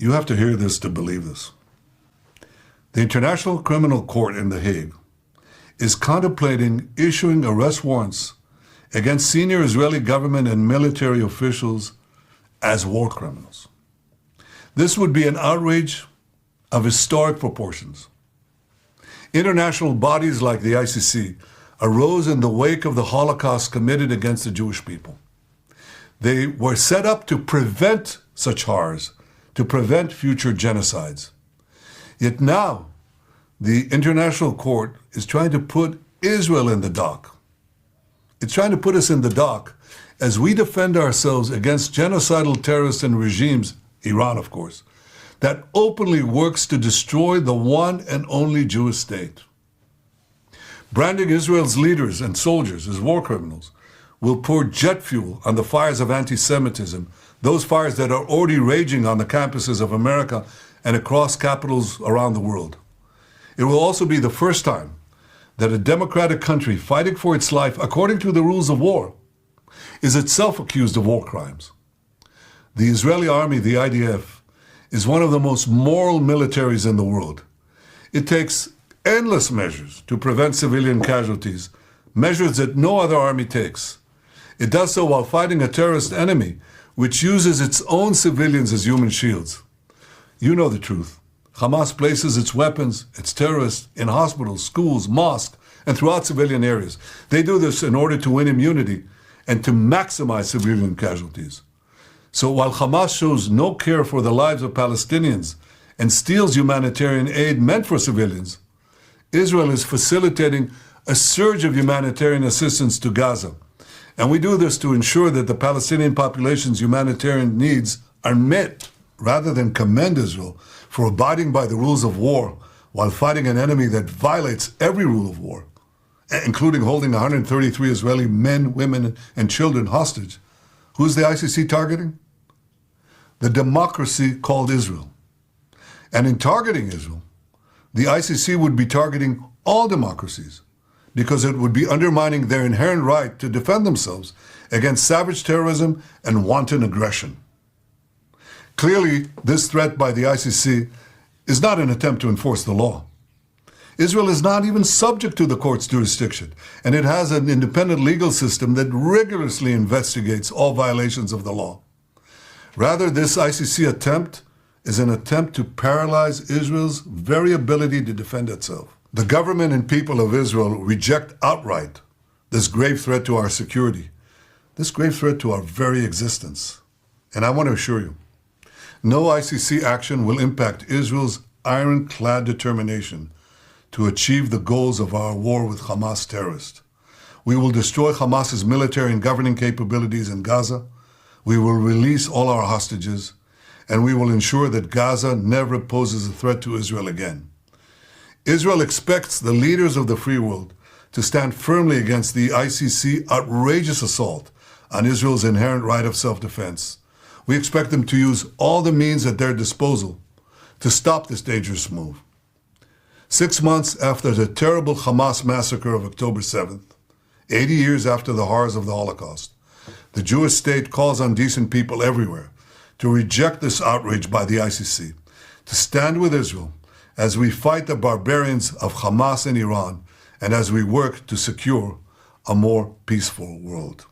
You have to hear this to believe this. The International Criminal Court in The Hague is contemplating issuing arrest warrants against senior Israeli government and military officials as war criminals. This would be an outrage of historic proportions. International bodies like the ICC arose in the wake of the Holocaust committed against the Jewish people. They were set up to prevent such horrors, to prevent future genocides. Yet now, the International Court is trying to put Israel in the dock. It's trying to put us in the dock as we defend ourselves against genocidal terrorists and regimes, Iran of course, that openly works to destroy the one and only Jewish state. Branding Israel's leaders and soldiers as war criminals will pour jet fuel on the fires of anti-Semitism, those fires that are already raging on the campuses of America and across capitals around the world. It will also be the first time that a democratic country fighting for its life according to the rules of war is itself accused of war crimes. The Israeli army, the IDF, is one of the most moral militaries in the world. It takes endless measures to prevent civilian casualties, measures that no other army takes. It does so while fighting a terrorist enemy which uses its own civilians as human shields. You know the truth. Hamas places its weapons, its terrorists, in hospitals, schools, mosques, and throughout civilian areas. They do this in order to win immunity and to maximize civilian casualties. So while Hamas shows no care for the lives of Palestinians and steals humanitarian aid meant for civilians, Israel is facilitating a surge of humanitarian assistance to Gaza. And we do this to ensure that the Palestinian population's humanitarian needs are met, rather than commend Israel for abiding by the rules of war while fighting an enemy that violates every rule of war, including holding 133 Israeli men, women, and children hostage. Who's the ICC targeting? The democracy called Israel. And in targeting Israel, the ICC would be targeting all democracies because it would be undermining their inherent right to defend themselves against savage terrorism and wanton aggression. Clearly, this threat by the ICC is not an attempt to enforce the law. Israel is not even subject to the court's jurisdiction, and it has an independent legal system that rigorously investigates all violations of the law. Rather, this ICC attempt is an attempt to paralyze Israel's very ability to defend itself. The government and people of Israel reject outright this grave threat to our security, this grave threat to our very existence. And I want to assure you, no ICC action will impact Israel's ironclad determination to achieve the goals of our war with Hamas terrorists. We will destroy Hamas's military and governing capabilities in Gaza. We will release all our hostages, and we will ensure that Gaza never poses a threat to Israel again. Israel expects the leaders of the free world to stand firmly against the ICC outrageous assault on Israel's inherent right of self-defense. We expect them to use all the means at their disposal to stop this dangerous move. 6 months after the terrible Hamas massacre of October 7th, 80 years after the horrors of the Holocaust, the Jewish state calls on decent people everywhere to reject this outrage by the ICC, to stand with Israel as we fight the barbarians of Hamas and Iran, and as we work to secure a more peaceful world.